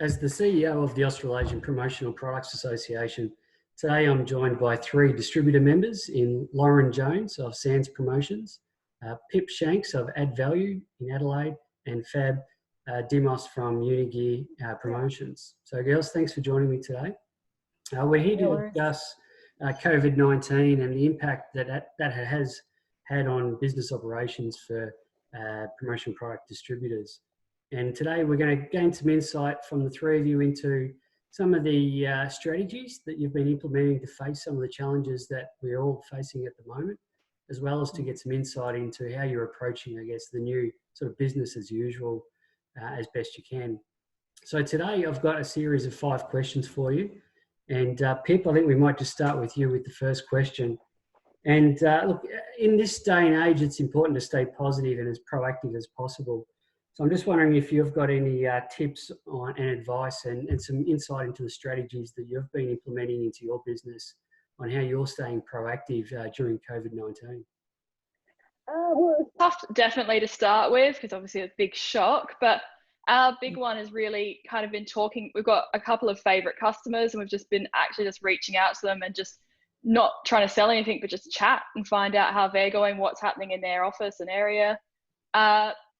As the CEO of the Australasian Promotional Products Association, today I'm joined by three distributor members in Lauren Jones of Sands Promotions, Pip Shanks of Add Value in Adelaide, and Fab Dimos from UniGear Promotions. So girls, thanks for joining me today. We're here to discuss COVID-19 and the impact that has had on business operations for promotion product distributors. And today we're going to gain some insight from the three of you into some of the strategies that you've been implementing to face some of the challenges that we're all facing at the moment, as well as to get some insight into how you're approaching, I guess, the new sort of business as usual as best you can. So today I've got a series of 5 questions for you. And Pip, I think we might just start with you with the first question. And look, in this day and age, it's important to stay positive and as proactive as possible. So I'm just wondering if you've got any tips on, and advice and some insight into the strategies that you've been implementing into your business on how you're staying proactive during COVID-19. Well, it's tough definitely to start with because obviously it's a big shock, but our big one is really kind of been talking. We've got a couple of favourite customers and we've just been actually just reaching out to them and just not trying to sell anything, but just chat and find out how they're going, what's happening in their office and area.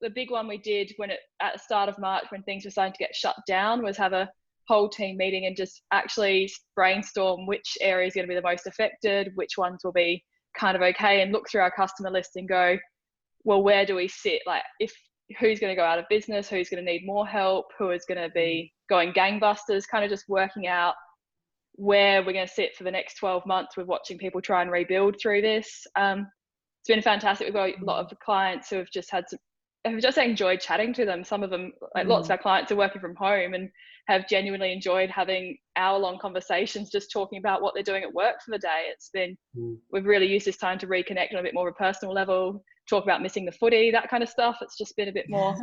The big one we did at the start of March when things were starting to get shut down was have a whole team meeting and just actually brainstorm which area is going to be the most affected, which ones will be kind of okay, and look through our customer list and go, well, where do we sit? Like who's going to go out of business, who's going to need more help, who is going to be going gangbusters, kind of just working out where we're going to sit for the next 12 months with watching people try and rebuild through this. It's been fantastic. We've got a lot of the clients who have just enjoyed chatting to them. Some of them, like lots of our clients are working from home and have genuinely enjoyed having hour-long conversations just talking about what they're doing at work for the day. It's been, we've really used this time to reconnect on a bit more of a personal level, talk about missing the footy, that kind of stuff. It's just been a bit more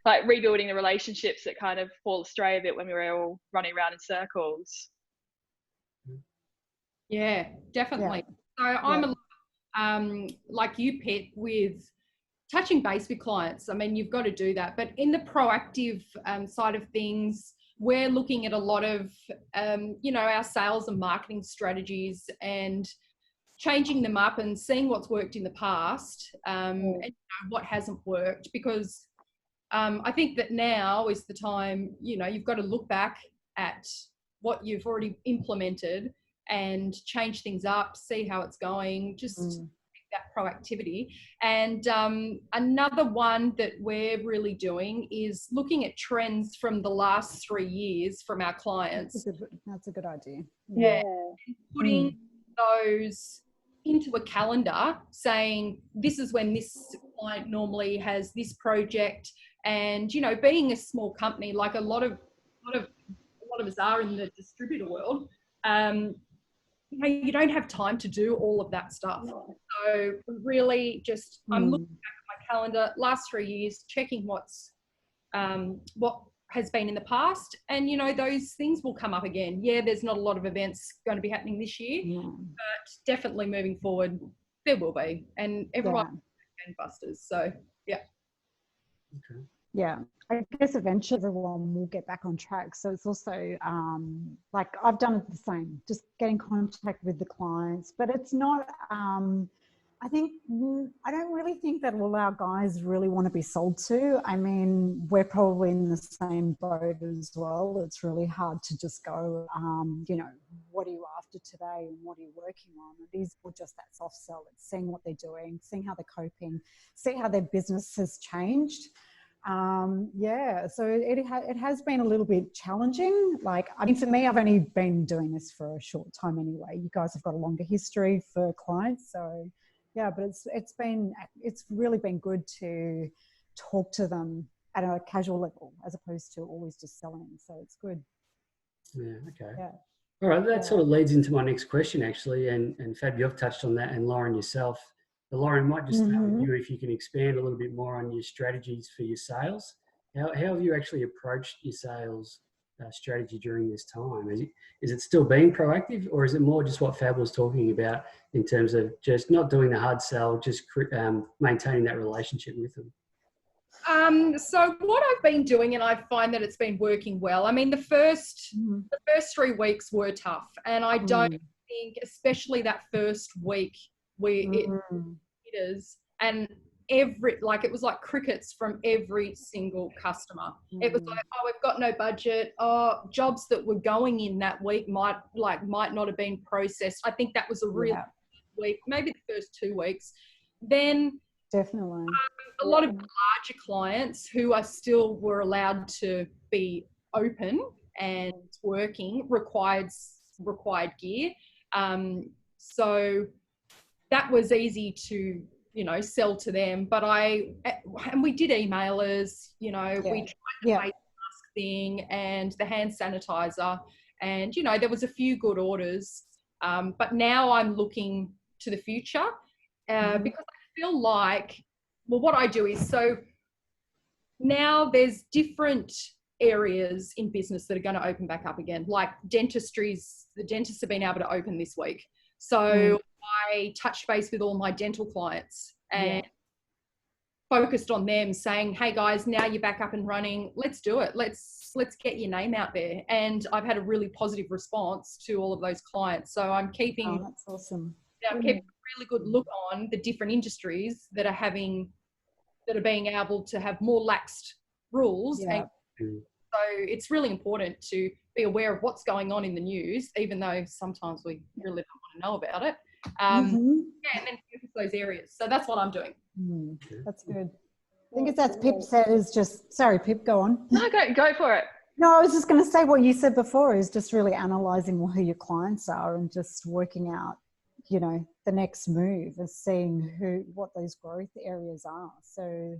like rebuilding the relationships that kind of fall astray a bit when we were all running around in circles. Yeah, definitely. Yeah. So I'm like you, Pip, with touching base with clients. I mean, you've got to do that. But in the proactive side of things, we're looking at a lot of, our sales and marketing strategies and changing them up and seeing what's worked in the past and what hasn't worked. Because I think that now is the time, you've got to look back at what you've already implemented and change things up, see how it's going, just that proactivity. And another one that we're really doing is looking at trends from the last 3 years from our clients. That's a good idea. Yeah. And putting those into a calendar, saying this is when this client normally has this project. And, being a small company, like a lot of us are in the distributor world, you don't have time to do all of that stuff. So really just, I'm looking back at my calendar, last 3 years, checking what has been in the past. And, those things will come up again. Yeah, there's not a lot of events going to be happening this year, but definitely moving forward, there will be. And everyone gangbusters. So, yeah. Okay. Yeah, I guess eventually everyone will get back on track. So it's also like I've done it the same, just get in contact with the clients, but it's not, I don't really think that all our guys really want to be sold to. I mean, we're probably in the same boat as well. It's really hard to just go, what are you after today and what are you working on? It is just that soft sell. It's seeing what they're doing, seeing how they're coping, see how their business has changed. So it has been a little bit challenging. Like, I mean, for me, I've only been doing this for a short time anyway. You guys have got a longer history for clients. So yeah, but it's really been good to talk to them at a casual level as opposed to always just selling. So it's good. Yeah. Okay. Yeah. All right. That sort of leads into my next question actually. And Fab, you've touched on that, and Lauren yourself. Lauren, might just start with you if you can expand a little bit more on your strategies for your sales. How have you actually approached your sales strategy during this time? Is it still being proactive, or is it more just what Fab was talking about in terms of just not doing the hard sell, just maintaining that relationship with them? So what I've been doing, and I find that it's been working well. I mean, the first 3 weeks were tough, and I don't think, especially that first week, it is, and it was like crickets from every single customer. It was like, oh, we've got no budget. Oh, jobs that were going in that week might not have been processed. I think that was a real week, maybe the first 2 weeks. Then definitely a lot of larger clients who were allowed to be open and working required gear. So that was easy to, sell to them. But we did emailers, we tried the face mask thing and the hand sanitizer, and, there was a few good orders. But now I'm looking to the future because I feel like, well, what I do is, so now there's different areas in business that are going to open back up again, like dentistries. The dentists have been able to open this week. So I touched base with all my dental clients and focused on them, saying, hey guys, now you're back up and running. Let's do it. Let's get your name out there. And I've had a really positive response to all of those clients. So I'm keeping, that's awesome. I'm keeping a really good look on the different industries that are being able to have more laxed rules. And so it's really important to be aware of what's going on in the news, even though sometimes we really don't want to know about it. And then focus those areas. So that's what I'm doing. That's good. I think it's as Pip said, is just, sorry, Pip, go on. No, go for it. No, I was just going to say what you said before is just really analysing who your clients are and just working out, the next move is seeing what those growth areas are. So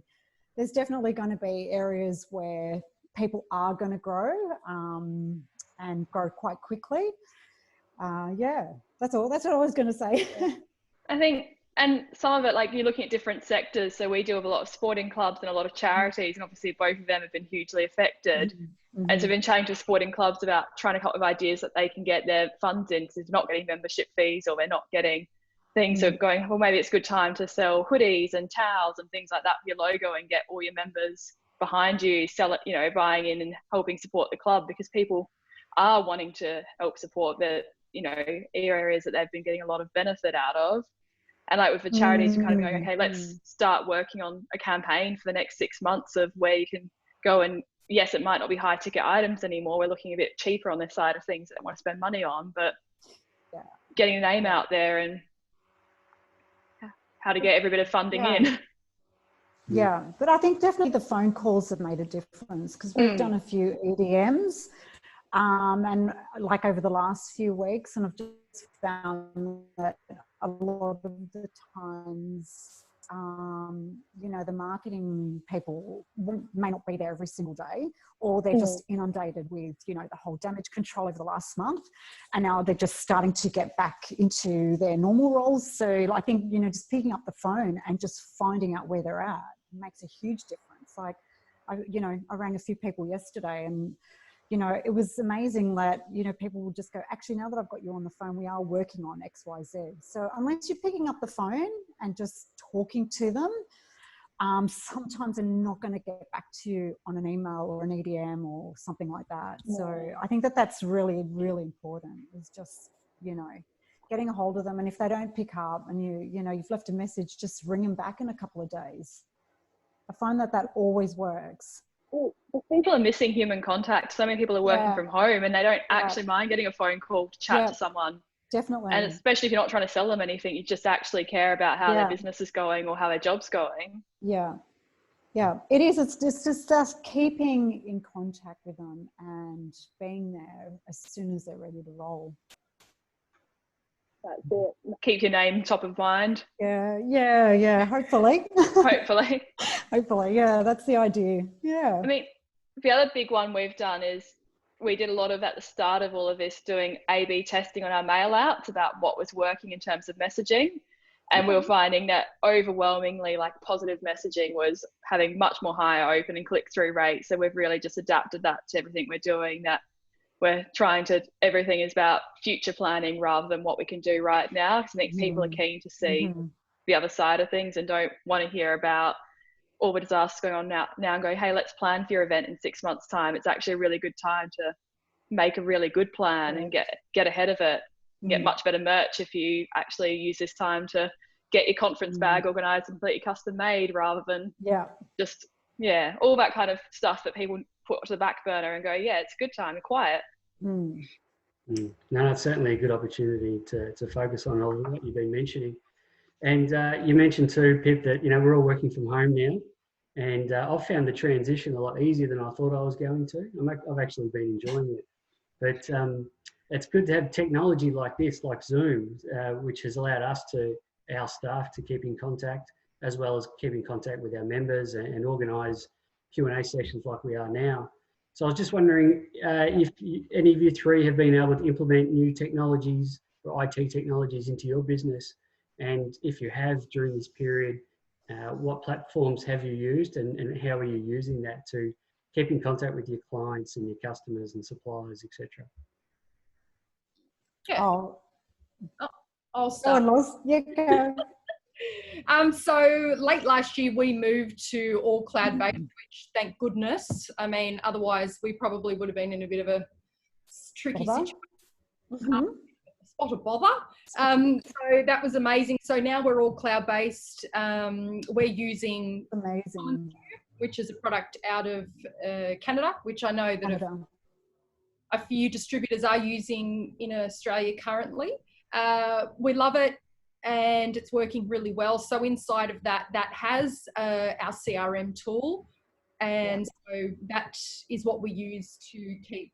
there's definitely going to be areas where people are going to grow and grow quite quickly. That's all. That's what I was going to say. I think, and some of it, like you're looking at different sectors. So we deal with a lot of sporting clubs and a lot of charities, and obviously both of them have been hugely affected. And so I've been chatting to sporting clubs about trying to come up with ideas that they can get their funds in, because they're not getting membership fees or they're not getting things. So going, well, maybe it's a good time to sell hoodies and towels and things like that for your logo and get all your members behind you, sell it, buying in and helping support the club, because people are wanting to help support the, areas that they've been getting a lot of benefit out of. And like with the charities, you're kind of going, okay, let's start working on a campaign for the next 6 months of where you can go and, yes, it might not be high ticket items anymore. We're looking a bit cheaper on this side of things that I want to spend money on, but getting a name out there and how to get every bit of funding in. Yeah, but I think definitely the phone calls have made a difference, because we've done a few EDMs and like over the last few weeks, and I've just found that a lot of the times, the marketing people may not be there every single day, or they're just inundated with, the whole damage control over the last month. And now they're just starting to get back into their normal roles. So I think, just picking up the phone and just finding out where they're at makes a huge difference. Like, I rang a few people yesterday, and, it was amazing that, people will just go, actually, now that I've got you on the phone, we are working on X, Y, Z. So unless you're picking up the phone and just talking to them, sometimes they're not going to get back to you on an email or an EDM or something like that. So I think that that's really, really important, is just, getting a hold of them. And if they don't pick up and you've left a message, just ring them back in a couple of days. I find that always works. People are missing human contact. So many people are working from home, and they don't actually mind getting a phone call to chat to someone. Definitely. And especially if you're not trying to sell them anything, you just actually care about how their business is going or how their job's going. Yeah. It is. It's just keeping in contact with them and being there as soon as they're ready to roll. That's it. Keep your name top of mind. Yeah. Hopefully. Hopefully. Yeah, that's the idea. Yeah. I mean, the other big one we've done is we did a lot of, at the start of all of this, doing A/B testing on our mail outs about what was working in terms of messaging. And we were finding that overwhelmingly, like, positive messaging was having much more higher open and click-through rates. So we've really just adapted that to everything we're doing, that we're trying to, everything is about future planning rather than what we can do right now. Because I think people are keen to see the other side of things and don't want to hear about all the disasters going on now and go, hey, let's plan for your event in 6 months' time. It's actually a really good time to make a really good plan and get ahead of it and get much better merch if you actually use this time to get your conference bag organized and completely custom made, rather than just all that kind of stuff that people put to the back burner and go, it's a good time, you're quiet. No, it's certainly a good opportunity to focus on all of what you've been mentioning. And you mentioned too, Pip, that we're all working from home now, and I've found the transition a lot easier than I thought I was going to. I've actually been enjoying it, but it's good to have technology like this, like Zoom, which has allowed our staff to keep in contact, as well as keep in contact with our members and organise Q&A sessions like we are now. So I was just wondering if any of you three have been able to implement new technologies or IT technologies into your business, and if you have during this period, what platforms have you used, and how are you using that to keep in contact with your clients and your customers and suppliers, etc.? I'll start. Go. So late last year, we moved to all cloud-based, which thank goodness. I mean, otherwise we probably would have been in a bit of a tricky situation. Spot of bother. So that was amazing. So now we're all cloud-based. We're using Amazing, which is a product out of Canada, which I know that a few distributors are using in Australia currently. We love it, and it's working really well. So inside of that has our CRM tool, and so that is what we use to keep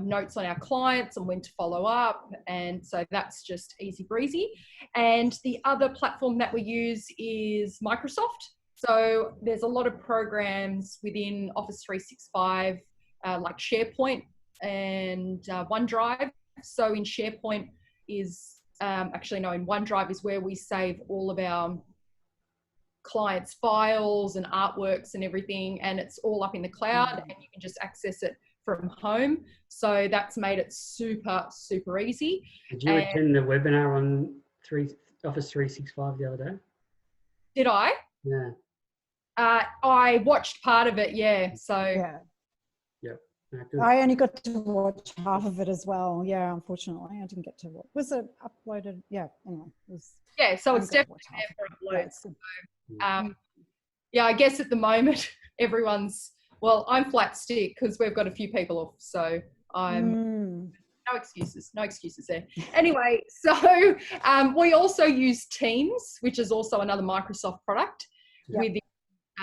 notes on our clients and when to follow up, and so that's just easy breezy. And the other platform that we use is Microsoft. So there's a lot of programs within Office 365 like SharePoint and OneDrive. So in SharePoint is in OneDrive is where we save all of our clients' files and artworks and everything, and it's all up in the cloud, and you can just access it from home. So that's made it super, super easy. Did you attend the webinar on Office 365 the other day? Did I? Yeah. I watched part of it, so I only got to watch half of it as well. Yeah, unfortunately, I didn't get to watch. Was it uploaded? Yeah. Anyway, it was. So it's definitely there for upload. So, I guess at the moment everyone's. Well, I'm flat stick because we've got a few people off, so I'm no excuses there. Anyway, so we also use Teams, which is also another Microsoft product, with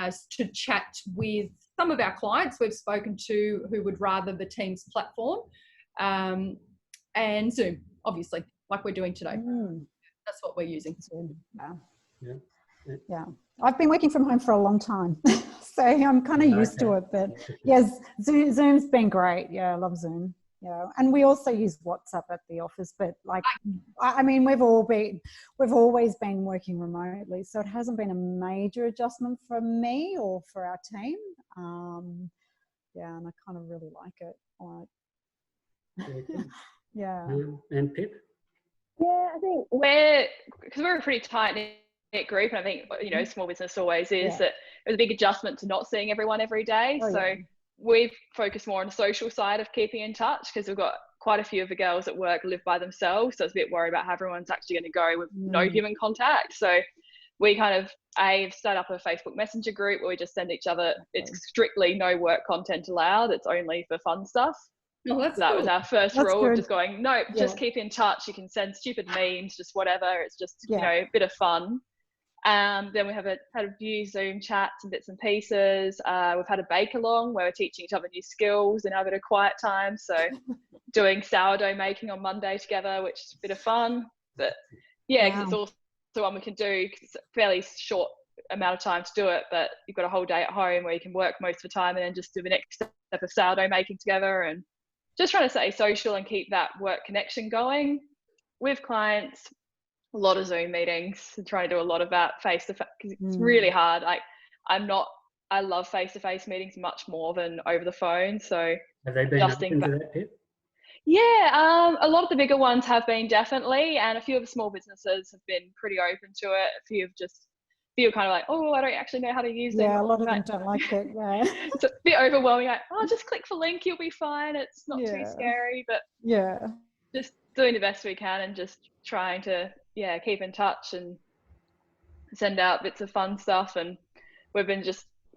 us to chat with some of our clients we've spoken to who would rather the Teams platform, and Zoom, obviously, like we're doing today. That's what we're using. Yeah. I've been working from home for a long time, so I'm kind of used to it. But yes, Zoom's been great. Yeah, I love Zoom. Yeah, and we also use WhatsApp at the office. But I mean, we've always been working remotely, so it hasn't been a major adjustment for me or for our team. And I kind of really like it. Yeah. And Pip? Yeah, I think because we're a pretty tight group, and I think small business always is that it was a big adjustment to not seeing everyone every day. We've focused more on the social side of keeping in touch, because we've got quite a few of the girls at work live by themselves, so it's a bit worried about how everyone's actually going to go with no human contact. So we kind of set up a Facebook Messenger group where we just send each other. It's strictly no work content allowed. It's only for fun stuff. That was our first rule of just going, nope, just keep in touch. You can send stupid memes, just whatever. It's just, a bit of fun. Then we had a few Zoom chats and bits and pieces. We've had a bake along where we're teaching each other new skills in our bit of quiet time. So doing sourdough making on Monday together, which is a bit of fun. But because it's also one we can do, because it's a fairly short amount of time to do it, but you've got a whole day at home where you can work most of the time and then just do the next step of sourdough making together, and just trying to stay social and keep that work connection going with clients. A lot of Zoom meetings, and trying to do a lot of that face to face, because it's really hard. I love face to face meetings much more than over the phone. So have they been open to that, Pip? Yeah, a lot of the bigger ones have been, definitely, and a few of the small businesses have been pretty open to it. A few have just feel kind of like, oh, I don't actually know how to use them. Yeah, a lot of them don't like it. Yeah. It's a bit overwhelming. Like, oh, just click the link, you'll be fine. It's not too scary, but just doing the best we can and just trying to, keep in touch and send out bits of fun stuff. And we've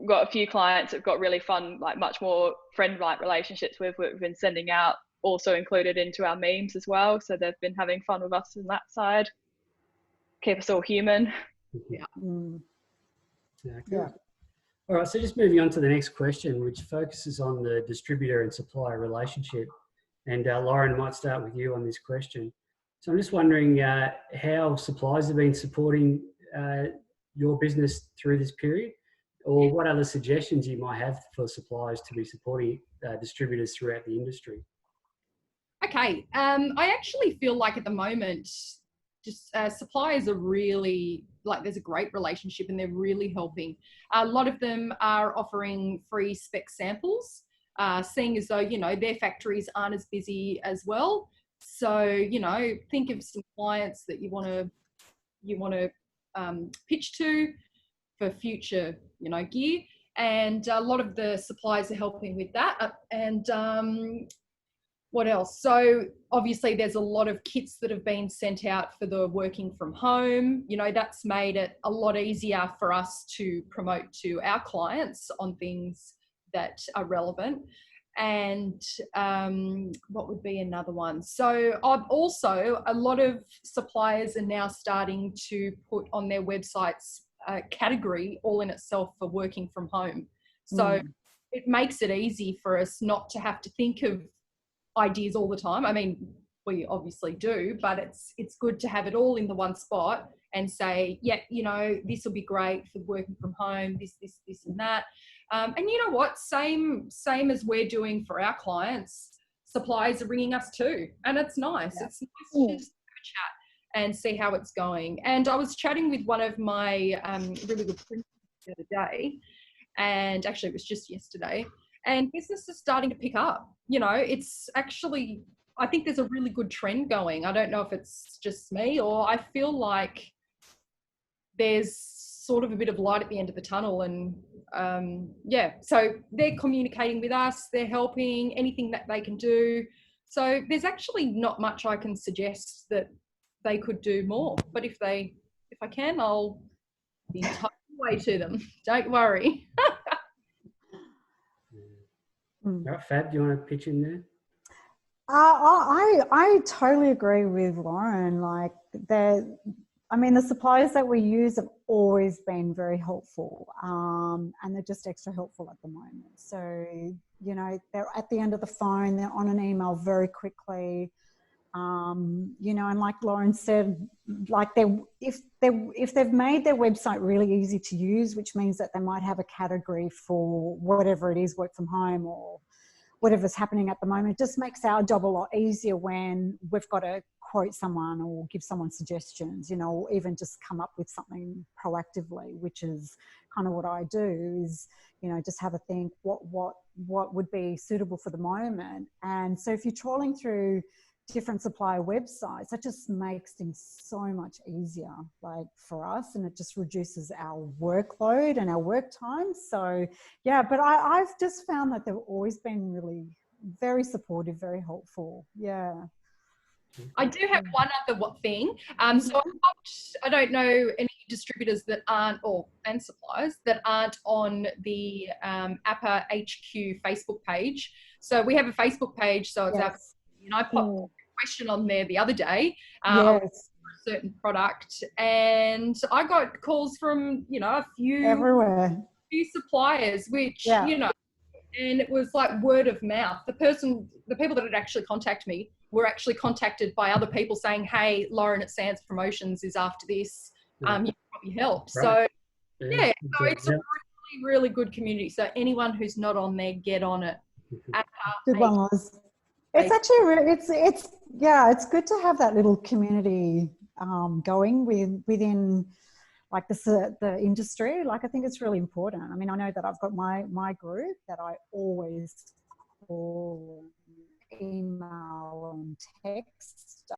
got a few clients that have got really fun, like much more friend-like relationships with, we've been sending out, also included into our memes as well. So they've been having fun with us on that side. Keep us all human. Yeah. Cool. All right, so just moving on to the next question, which focuses on the distributor and supplier relationship. And Lauren, might start with you on this question. So I'm just wondering how suppliers have been supporting your business through this period, or what other suggestions you might have for suppliers to be supporting distributors throughout the industry. Okay, I actually feel like at the moment, just suppliers are really, like, there's a great relationship and they're really helping. A lot of them are offering free spec samples, seeing as though, you know, their factories aren't as busy as well. So, you know, think of some clients that you want to pitch to for future, you know, gear. And a lot of the suppliers are helping with that. What else? So obviously there's a lot of kits that have been sent out for the working from home. You know, that's made it a lot easier for us to promote to our clients on things that are relevant. And what would be another one? So also a lot of suppliers are now starting to put on their websites a category all in itself for working from home. So it makes it easy for us not to have to think of ideas all the time. I mean, we obviously do, but it's good to have it all in the one spot and say, yeah, you know, this will be great for working from home, this and that. And you know what, same as we're doing for our clients, suppliers are ringing us too. And it's nice. It's nice to just have a chat and see how it's going. And I was chatting with one of my really good friends the other day, and actually it was just yesterday, and business is starting to pick up. You know, it's actually, I think there's a really good trend going. I don't know if it's just me, or I feel like there's sort of a bit of light at the end of the tunnel. And so they're communicating with us, they're helping, anything that they can do. So there's actually not much I can suggest that they could do more. But if I can, I'll be tied away to them. Don't worry. All right, Fab, do you want to pitch in there? I totally agree with Lauren. Like, the suppliers that we use have always been very helpful, and they're just extra helpful at the moment. So, you know, they're at the end of the phone, they're on an email very quickly. You know, and like Lauren said, like if they've made their website really easy to use, which means that they might have a category for whatever it is, work from home or whatever's happening at the moment, it just makes our job a lot easier when we've got to quote someone or give someone suggestions, you know, or even just come up with something proactively, which is kind of what I do, is, you know, just have a think what would be suitable for the moment. And so if you're trawling through different supplier websites, that just makes things so much easier, like, for us, and it just reduces our workload and our work time. So yeah, but I've just found that they've always been really very supportive, very helpful. Yeah. I do have one other thing. So I don't know any distributors that aren't, and suppliers that aren't on the APPA HQ Facebook page. So we have a Facebook page, so it's our, and I popped a question on there the other day for a certain product, and I got calls from, you know, a few suppliers, which, you know, and it was like word of mouth. The people that had actually contacted me were actually contacted by other people saying, hey, Lauren at Sands Promotions is after this, you can probably help. Right. So so it's a really, really good community. So anyone who's not on there, get on it. Good one, Liz. It's actually it's good to have that little community going within, like, the industry. Like, I think it's really important. I mean, I know that I've got my group that I always call, email and text,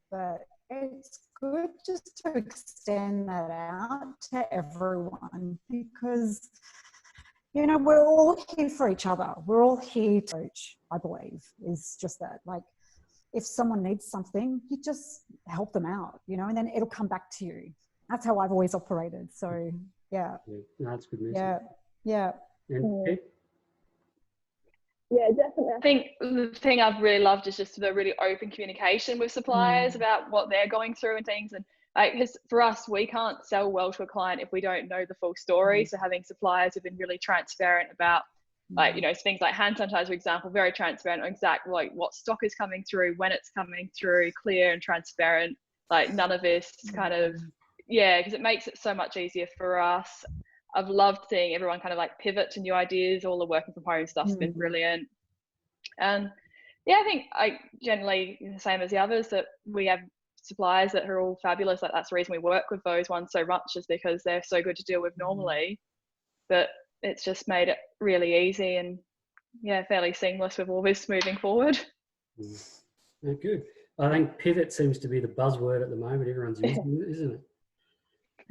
but it's good just to extend that out to everyone, because, you know, we're all here for each other. We're all here to coach, I believe, is just that. Like, if someone needs something, you just help them out, you know, and then it'll come back to you. That's how I've always operated. So, yeah. No, that's good message. Yeah. Yeah. And Pip? Yeah, definitely. I think the thing I've really loved is just the really open communication with suppliers about what they're going through and things. And because for us, we can't sell well to a client if we don't know the full story. So having suppliers who've been really transparent about, like, you know, things like hand sanitizer, for example, very transparent on exactly like what stock is coming through, when it's coming through, clear and transparent. Like, none of this kind of, because it makes it so much easier for us. I've loved seeing everyone kind of like pivot to new ideas. All the working from home stuff's been brilliant. And yeah, I think I generally, the same as the others, that we have suppliers that are all fabulous. Like, that's the reason we work with those ones so much, is because they're so good to deal with normally. But it's just made it really easy and fairly seamless with all this moving forward. Yeah, good. I think pivot seems to be the buzzword at the moment. Everyone's using it, isn't it?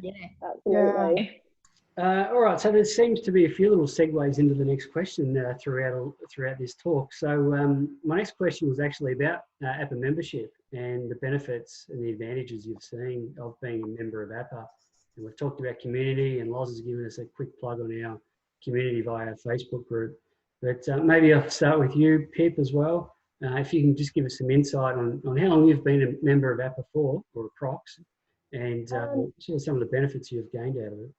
Yeah, absolutely. All right, so there seems to be a few little segues into the next question throughout this talk. So my next question was actually about APPA membership and the benefits and the advantages you've seen of being a member of APPA. And we've talked about community, and Loz has given us a quick plug on our community via our Facebook group. But maybe I'll start with you, Pip, as well. If you can just give us some insight on how long you've been a member of APPA for, or approx, and sort of some of the benefits you've gained out of it.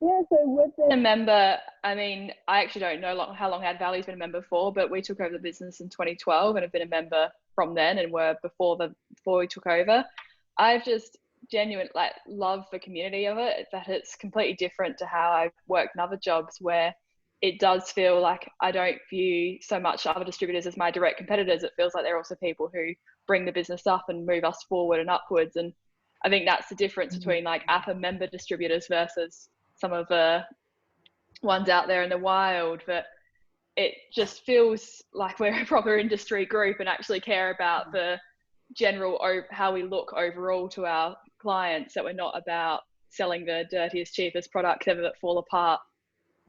Yeah, so with being a member, I mean, I actually don't know how long Add Value's been a member for, but we took over the business in 2012 and have been a member from then, and were before we took over. I've just genuine love the community of it, that it's completely different to how I've worked in other jobs, where it does feel like I don't view so much other distributors as my direct competitors. It feels like they're also people who bring the business up and move us forward and upwards. And I think that's the difference between like APPA member distributors versus some of the ones out there in the wild. But it just feels like we're a proper industry group and actually care about the general how we look overall to our clients, that we're not about selling the dirtiest, cheapest products ever that fall apart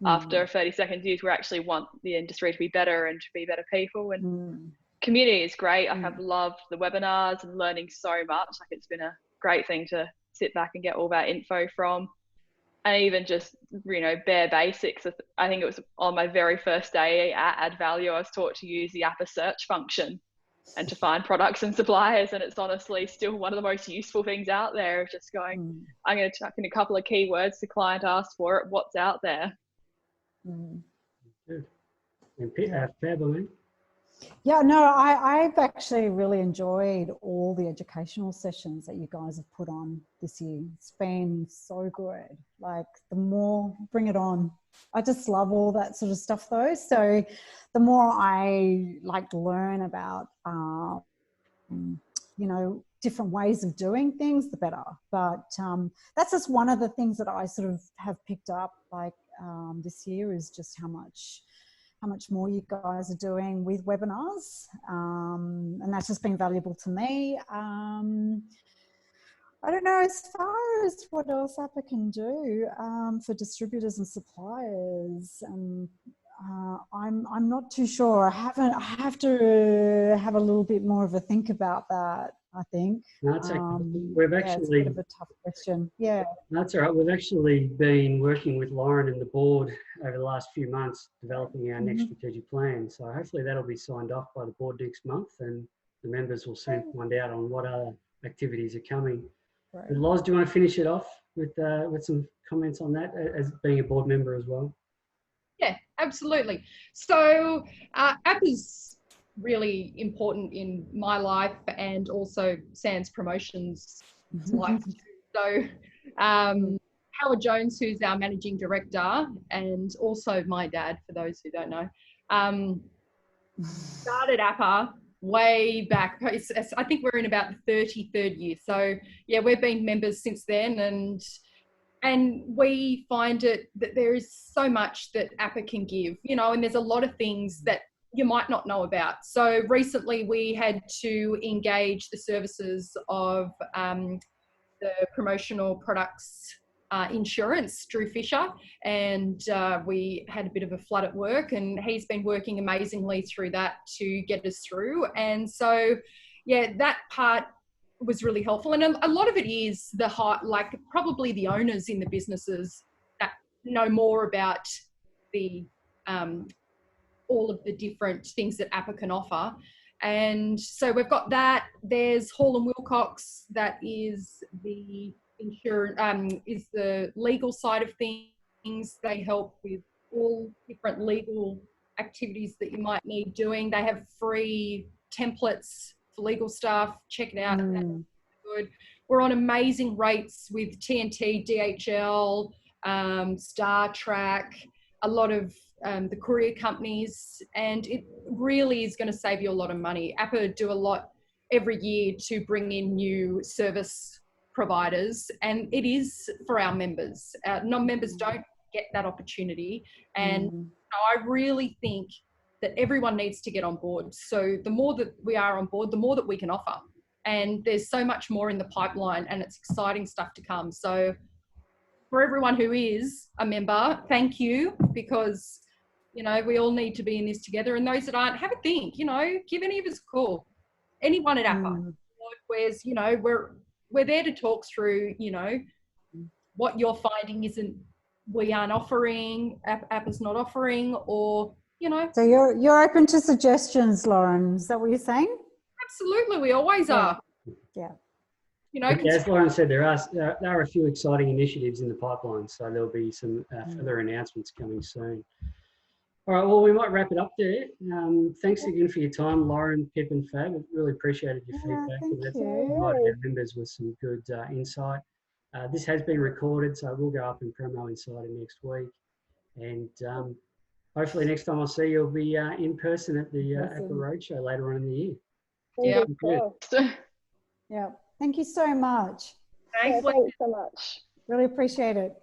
after 30 seconds use. We actually want the industry to be better and to be better people. And community is great. I've loved the webinars and learning so much. Like, it's been a great thing to sit back and get all that info from. And even just, you know, bare basics. I think it was on my very first day at Add Value, I was taught to use the APPA search function and to find products and suppliers. And it's honestly still one of the most useful things out there, of just going, I'm going to chuck in a couple of keywords the client asks for it, what's out there. Good. And Fabiola? Yeah, no, I've actually really enjoyed all the educational sessions that you guys have put on this year. It's been so good. Like, the more, bring it on. I just love all that sort of stuff though. So the more I learn about, you know, different ways of doing things, the better. But that's just one of the things that I sort of have picked up this year, is just how much more you guys are doing with webinars, and that's just been valuable to me. I don't know, as far as what else APPA can do for distributors and suppliers, I'm not too sure. I have to have a little bit more of a think about that, I think. That's we've actually, it's a bit of a tough question. Yeah. That's all right. We've actually been working with Lauren and the board over the last few months, developing our next strategic plan. So hopefully that'll be signed off by the board next month, and the members will soon find out on what other activities are coming. Right. But Loz, do you want to finish it off with some comments on that, as being a board member as well? Yeah, absolutely. So APPA's really important in my life, and also Sans Promotions' life. So Howard Jones, who's our managing director, and also my dad, for those who don't know, started APPA way back. I think we're in about the 33rd year. So yeah, we've been members since then, and we find it that there is so much that APPA can give, you know, and there's a lot of things that you might not know about. So recently we had to engage the services of the promotional products insurance, Drew Fisher, and we had a bit of a flood at work, and he's been working amazingly through that to get us through. And so, yeah, that part was really helpful. And a lot of it is like probably the owners in the businesses that know more about the all of the different things that APPA can offer. And so we've got that. There's Hall and Wilcox, that is the insurance, is the legal side of things. They help with all different legal activities that you might need doing. They have free templates for legal stuff. Check it out. That's good. We're on amazing rates with TNT, DHL, Star Trek, a lot of the courier companies, and it really is going to save you a lot of money. APPA do a lot every year to bring in new service providers, and it is for our members. Non-members don't get that opportunity, and I really think that everyone needs to get on board. So the more that we are on board, the more that we can offer, and there's so much more in the pipeline, and it's exciting stuff to come. So for everyone who is a member, thank you, because you know, we all need to be in this together. And those that aren't, have a think, you know, give any of us a call. Anyone at APPA. Whereas, you know, we're there to talk through, you know, what you're finding we aren't offering, APPA's not offering, or, you know. So you're open to suggestions, Lauren. Is that what you're saying? Absolutely, we always are. Yeah. You know, as Lauren said, there are a few exciting initiatives in the pipeline, so there'll be some further announcements coming soon. All right, well, we might wrap it up there. Thanks again for your time, Lauren, Pip and Fab. I really appreciated your feedback. That's provided our members with some good insight. This has been recorded, so we'll go up in Promo Insider next week. And hopefully next time I see you, you'll be in person at the APPA Roadshow later on in the year. Yeah. Yeah. Thank you so much. Thanks so much. Really appreciate it.